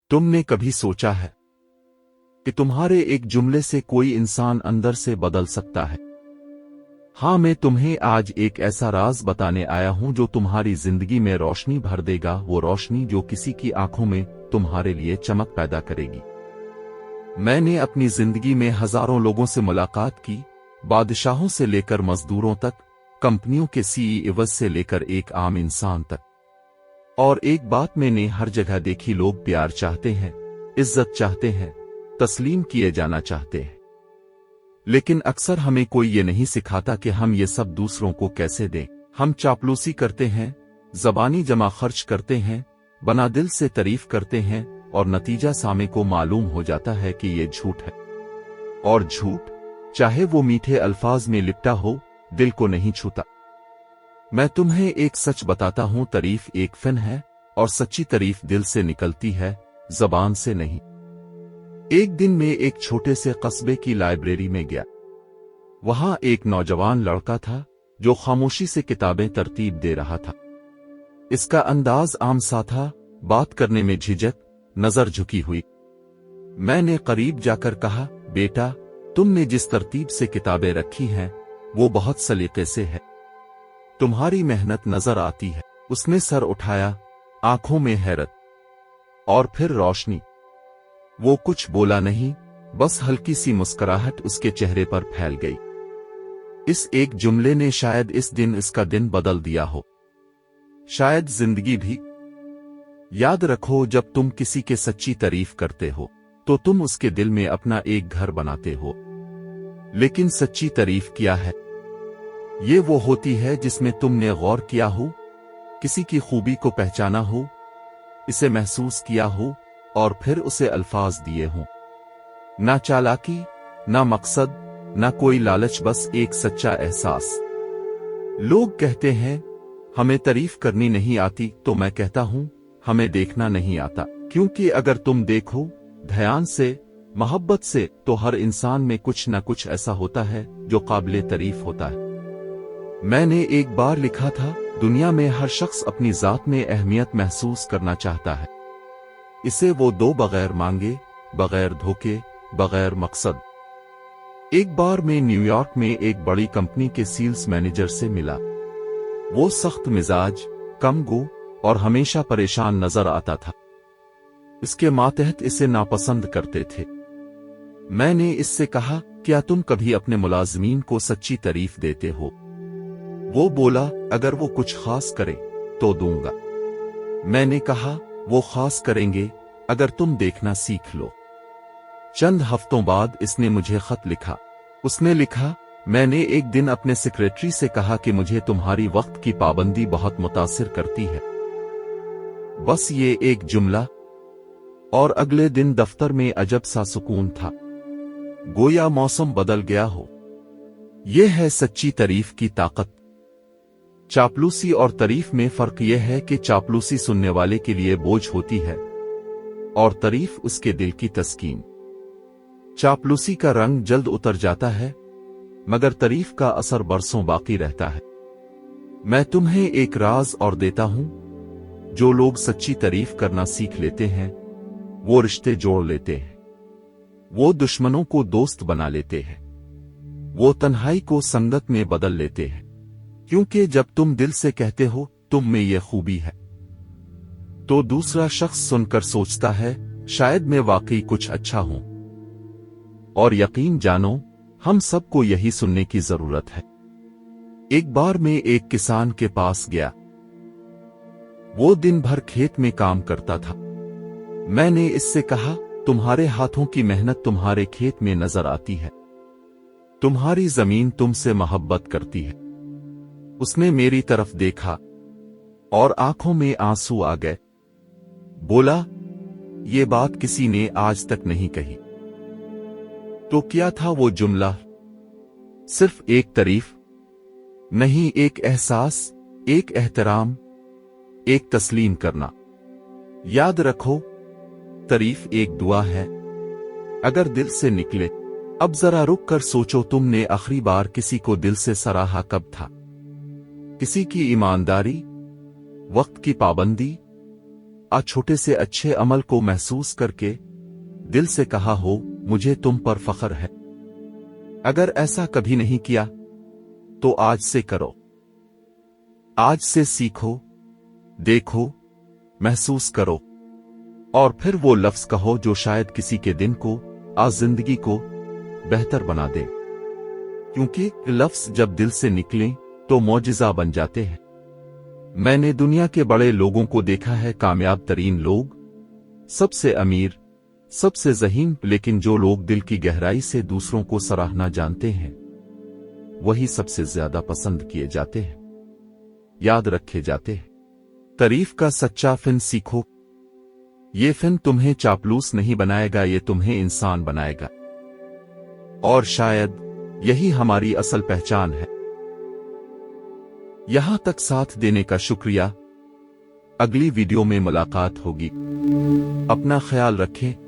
तुमने कभी सोचा है कि तुम्हारे एक जुमले से कोई इंसान अंदर से बदल सकता है? हाँ, मैं तुम्हें आज एक ऐसा राज बताने आया हूं जो तुम्हारी जिंदगी में रोशनी भर देगा, वो रोशनी जो किसी की आंखों में तुम्हारे लिए चमक पैदा करेगी। मैंने अपनी जिंदगी में हजारों लोगों से मुलाकात की, बादशाहों से लेकर मजदूरों तक, कंपनियों के सीईओ से लेकर एक आम इंसान तक। और एक बात मैंने हर जगह देखी, लोग प्यार चाहते हैं, इज्जत चाहते हैं, तस्लीम किए जाना चाहते हैं। लेकिन अक्सर हमें कोई ये नहीं सिखाता कि हम ये सब दूसरों को कैसे दें। हम चापलूसी करते हैं, ज़बानी जमा खर्च करते हैं, बना दिल से तारीफ करते हैं, और नतीजा सामे को मालूम हो जाता है कि ये झूठ है। और झूठ, चाहे वो मीठे अल्फाज में लिपटा हो, दिल को नहीं छूता। मैं तुम्हें एक सच बताता हूं, तारीफ एक फन है, और सच्ची तारीफ दिल से निकलती है, जबान से नहीं। एक दिन मैं एक छोटे से कस्बे की लाइब्रेरी में गया। वहां एक नौजवान लड़का था जो खामोशी से किताबें तरतीब दे रहा था। इसका अंदाज आम सा था, बात करने में झिझक, नजर झुकी हुई। मैंने करीब जाकर कहा, बेटा, तुमने जिस तरतीब से किताबें रखी हैं वो बहुत सलीके से है, तुम्हारी मेहनत नजर आती है। उसने सर उठाया, आंखों में हैरत और फिर रोशनी। वो कुछ बोला नहीं, बस हल्की सी मुस्कुराहट उसके चेहरे पर फैल गई। इस एक जुमले ने शायद इस दिन इसका दिन बदल दिया हो, शायद जिंदगी भी। याद रखो, जब तुम किसी के सच्ची तारीफ करते हो तो तुम उसके दिल में अपना एक घर बनाते हो। लेकिन सच्ची तारीफ क्या है? ये वो होती है जिसमें तुमने गौर किया हो, किसी की खूबी को पहचाना हो, इसे महसूस किया हो और फिर उसे अल्फाज दिए हों। ना चालाकी, ना मकसद, ना कोई लालच, बस एक सच्चा एहसास। लोग कहते हैं हमें तारीफ करनी नहीं आती, तो मैं कहता हूं हमें देखना नहीं आता। क्योंकि अगर तुम देखो ध्यान से, मोहब्बत से, तो हर इंसान में कुछ न कुछ ऐसा होता है जो काबिले तारीफ होता है। मैंने एक बार लिखा था, दुनिया में हर शख्स अपनी जात में अहमियत महसूस करना चाहता है। इसे वो दो, बगैर मांगे, बगैर धोखे, बगैर मकसद। एक बार मैं न्यूयॉर्क में एक बड़ी कंपनी के सेल्स मैनेजर से मिला। वो सख्त मिजाज, कम गो और हमेशा परेशान नजर आता था। इसके मातहत इसे नापसंद करते थे। मैंने इससे कहा, क्या तुम कभी अपने मुलाजमीन को सच्ची तारीफ देते हो? वो बोला, अगर वो कुछ खास करे तो दूंगा। मैंने कहा, वो खास करेंगे अगर तुम देखना सीख लो। चंद हफ्तों बाद इसने मुझे खत लिखा। उसने लिखा, मैंने एक दिन अपने सेक्रेटरी से कहा कि मुझे तुम्हारी वक्त की पाबंदी बहुत मुतासिर करती है। बस ये एक जुमला, और अगले दिन दफ्तर में अजब सा सुकून था, गोया मौसम बदल गया हो। यह है सच्ची तारीफ की ताकत। चापलूसी और तारीफ में फर्क यह है कि चापलूसी सुनने वाले के लिए बोझ होती है और तारीफ उसके दिल की तस्कीन। चापलूसी का रंग जल्द उतर जाता है, मगर तारीफ का असर बरसों बाकी रहता है। मैं तुम्हें एक राज और देता हूं, जो लोग सच्ची तारीफ करना सीख लेते हैं वो रिश्ते जोड़ लेते हैं, वो दुश्मनों को दोस्त बना लेते हैं, वो तन्हाई को संगत में बदल लेते हैं। क्योंकि जब तुम दिल से कहते हो तुम में ये खूबी है, तो दूसरा शख्स सुनकर सोचता है शायद मैं वाकई कुछ अच्छा हूं। और यकीन जानो, हम सबको यही सुनने की जरूरत है। एक बार मैं एक किसान के पास गया। वो दिन भर खेत में काम करता था। मैंने इससे कहा, तुम्हारे हाथों की मेहनत तुम्हारे खेत में नजर आती है, तुम्हारी जमीन तुमसे मोहब्बत करती है। उसने मेरी तरफ देखा और आंखों में आंसू आ गए। बोला, ये बात किसी ने आज तक नहीं कही। तो क्या था वो जुमला? सिर्फ एक तारीफ नहीं, एक एहसास, एक एहतराम, एक तस्लीम करना। याद रखो, तारीफ एक दुआ है, अगर दिल से निकले। अब जरा रुक कर सोचो, तुमने आखिरी बार किसी को दिल से सराहा कब था? किसी की ईमानदारी, वक्त की पाबंदी, छोटे से अच्छे अमल को महसूस करके दिल से कहा हो मुझे तुम पर फख्र है। अगर ऐसा कभी नहीं किया तो आज से करो, आज से सीखो, देखो, महसूस करो और फिर वो लफ्ज कहो जो शायद किसी के दिन को, आज जिंदगी को बेहतर बना दे, क्योंकि लफ्ज जब दिल से निकलें तो मौजिज़ा बन जाते हैं। मैंने दुनिया के बड़े लोगों को देखा है, कामयाब तरीन लोग, सबसे अमीर, सबसे ज़हीन, लेकिन जो लोग दिल की गहराई से दूसरों को सराहना जानते हैं वही सबसे ज्यादा पसंद किए जाते हैं, याद रखे जाते हैं। तारीफ का सच्चा फन सीखो। ये फन तुम्हें चापलूस नहीं बनाएगा, ये तुम्हें इंसान बनाएगा और शायद यही हमारी असल पहचान है। यहां तक साथ देने का शुक्रिया। अगली वीडियो में मुलाकात होगी। अपना ख्याल रखें।